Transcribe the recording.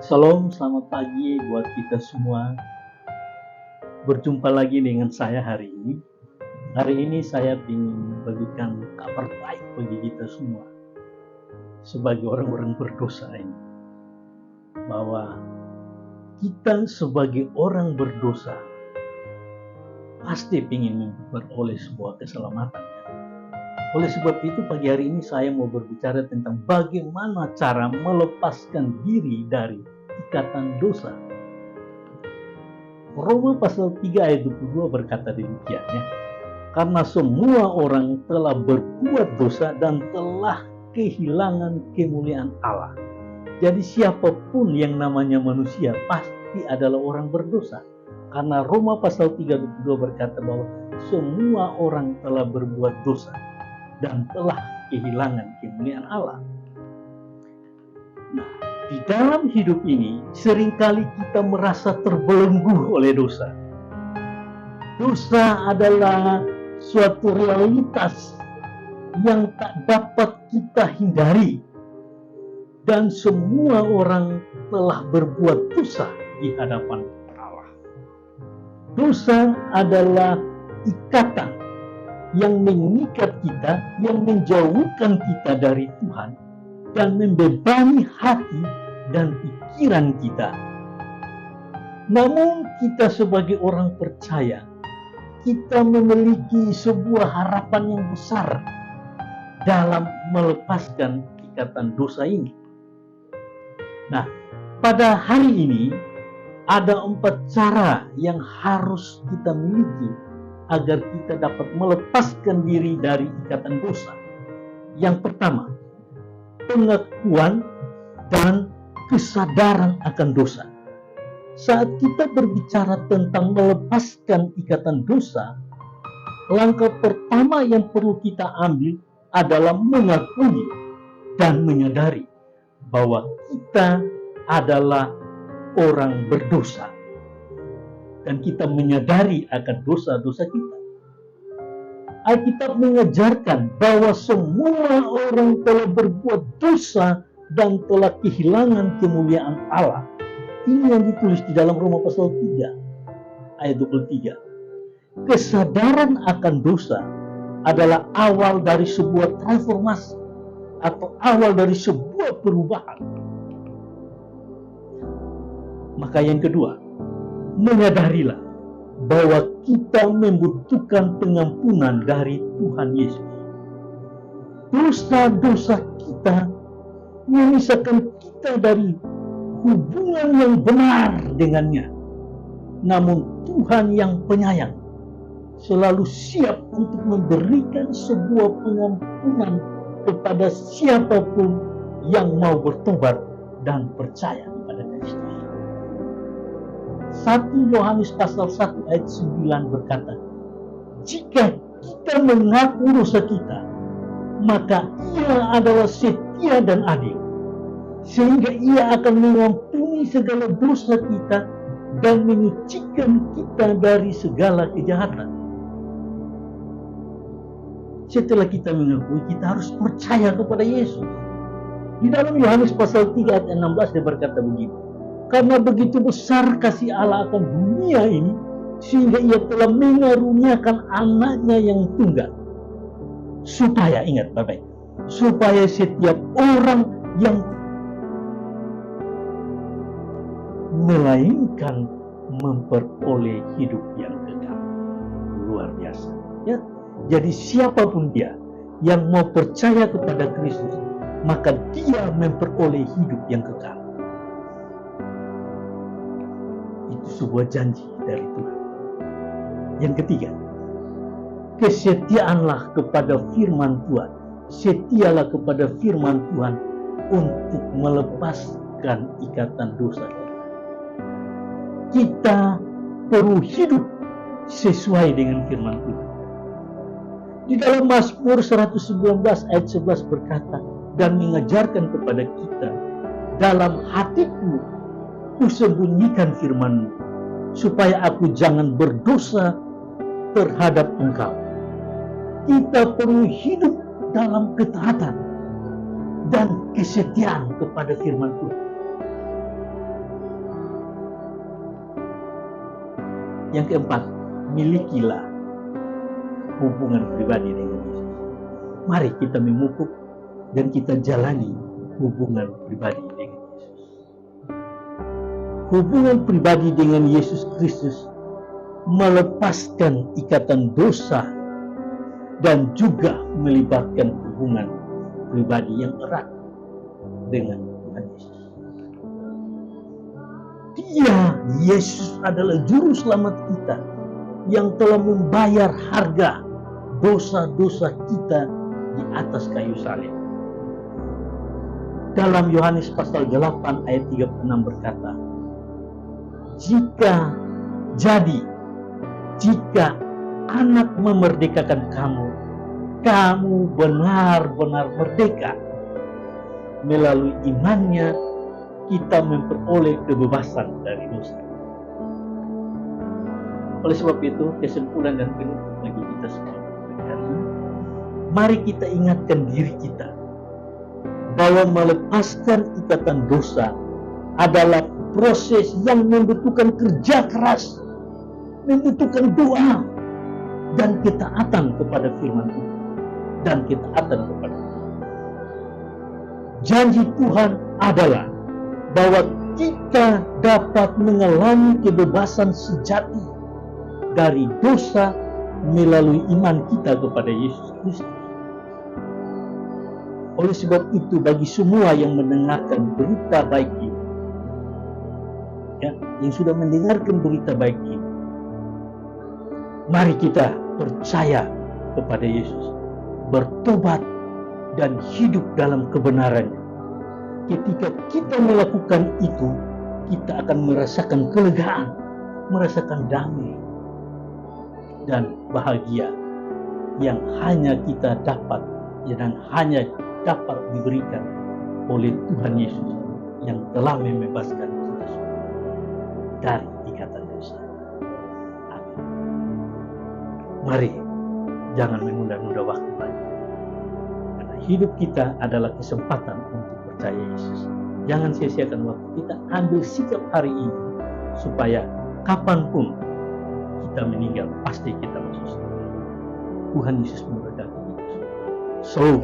Shalom, selamat pagi buat kita semua. Berjumpa lagi dengan saya hari ini. Hari ini saya ingin bagikan kabar baik bagi kita semua. Sebagai orang-orang berdosa ini. Bahwa kita sebagai orang berdosa pasti ingin memperoleh sebuah keselamatan. Oleh sebab itu pagi hari ini saya mau berbicara tentang bagaimana cara melepaskan diri dari ikatan dosa. Roma pasal 3 ayat 22 berkata demikian ya. Karena semua orang telah berbuat dosa dan telah kehilangan kemuliaan Allah. Jadi siapapun yang namanya manusia pasti adalah orang berdosa. Karena Roma pasal 3 ayat 22 berkata bahwa semua orang telah berbuat dosa dan telah kehilangan kemuliaan Allah. Nah, di dalam hidup ini seringkali kita merasa terbelenggu oleh dosa. Dosa adalah suatu realitas yang tak dapat kita hindari. Dan semua orang telah berbuat dosa di hadapan Allah. Dosa adalah ikatan yang mengikat kita, yang menjauhkan kita dari Tuhan dan membebani hati dan pikiran kita. Namun kita sebagai orang percaya, kita memiliki sebuah harapan yang besar dalam melepaskan ikatan dosa ini. Nah, pada hari ini ada 4 cara yang harus kita miliki agar kita dapat melepaskan diri dari ikatan dosa. Yang pertama, pengakuan dan kesadaran akan dosa. Saat kita berbicara tentang melepaskan ikatan dosa, langkah pertama yang perlu kita ambil adalah mengakui dan menyadari bahwa kita adalah orang berdosa. Dan kita menyadari akan dosa-dosa kita. Alkitab mengajarkan bahwa semua orang telah berbuat dosa dan telah kehilangan kemuliaan Allah. Ini yang ditulis di dalam Roma pasal 3 ayat 23. Kesadaran akan dosa adalah awal dari sebuah transformasi atau awal dari sebuah perubahan. Maka yang kedua, menyadarilah bahwa kita membutuhkan pengampunan dari Tuhan Yesus. Dosa-dosa kita memisahkan kita dari hubungan yang benar dengannya. Namun Tuhan yang penyayang selalu siap untuk memberikan sebuah pengampunan kepada siapapun yang mau bertobat dan percaya kepada Kristus. 1 Yohanes pasal 1 ayat 9 berkata, jika kita mengaku dosa kita, maka Ia adalah setia dan adil, sehingga Ia akan mengampuni segala dosa kita dan menyucikan kita dari segala kejahatan. Setelah kita mengakui, kita harus percaya kepada Yesus. Di dalam Yohanes pasal 3 ayat 16 dia berkata begini, karena begitu besar kasih Allah akan dunia ini, sehingga Ia telah mengaruniakan anaknya yang tunggal. Supaya, ingat Bapak, supaya setiap orang yang melainkan memperoleh hidup yang kekal. Luar biasa. Ya, jadi siapapun dia yang mau percaya kepada Kristus, maka dia memperoleh hidup yang kekal. Itu sebuah janji dari Tuhan. Yang ketiga, kesetiaanlah kepada firman Tuhan. Setialah kepada firman Tuhan untuk melepaskan ikatan dosa kita. Kita perlu hidup sesuai dengan firman Tuhan. Di dalam Mazmur 119 ayat 11 berkata dan mengajarkan kepada kita, dalam hatiku kusembunyikan firman-Mu, supaya aku jangan berdosa terhadap Engkau. Kita perlu hidup dalam ketaatan dan kesetiaan kepada firman Tuhan. Yang keempat, milikilah hubungan pribadi dengan Yesus. Mari kita memupuk dan kita jalani hubungan pribadi dengan Yesus. Hubungan pribadi dengan Yesus Kristus melepaskan ikatan dosa dan juga melibatkan hubungan pribadi yang erat dengan Tuhan Yesus. Dia, Yesus adalah juru selamat kita yang telah membayar harga dosa-dosa kita di atas kayu salib. Dalam Yohanes pasal 8 ayat 36 berkata, jika anak memerdekakan kamu, kamu benar-benar merdeka. Melalui imannya, kita memperoleh kebebasan dari dosa. Oleh sebab itu, kesimpulan dan penutup bagi kita semua hari ini, mari kita ingatkan diri kita bahwa melepaskan ikatan dosa adalah proses yang membutuhkan kerja keras, membutuhkan doa dan ketaatan kepada firman Tuhan dan ketaatan kepada Tuhan. Janji Tuhan adalah bahwa kita dapat mengalami kebebasan sejati dari dosa melalui iman kita kepada Yesus Kristus. Oleh sebab itu, bagi semua yang mendengarkan berita baik ini, yang sudah mendengarkan berita baik ini, mari kita percaya kepada Yesus, bertobat dan hidup dalam kebenarannya. Ketika kita melakukan itu, kita akan merasakan kelegaan, merasakan damai dan bahagia yang hanya kita dapat dan hanya dapat diberikan oleh Tuhan Yesus yang telah membebaskan kita semua dari ikatan dosa. Amin. Mari jangan menunda-nunda waktu lagi, karena hidup kita adalah kesempatan untuk percaya Yesus. Jangan sia-siakan waktu kita, ambil sikap hari ini supaya kapanpun kita meninggal pasti kita masuk surga. Tuhan Yesus memberkati kita. So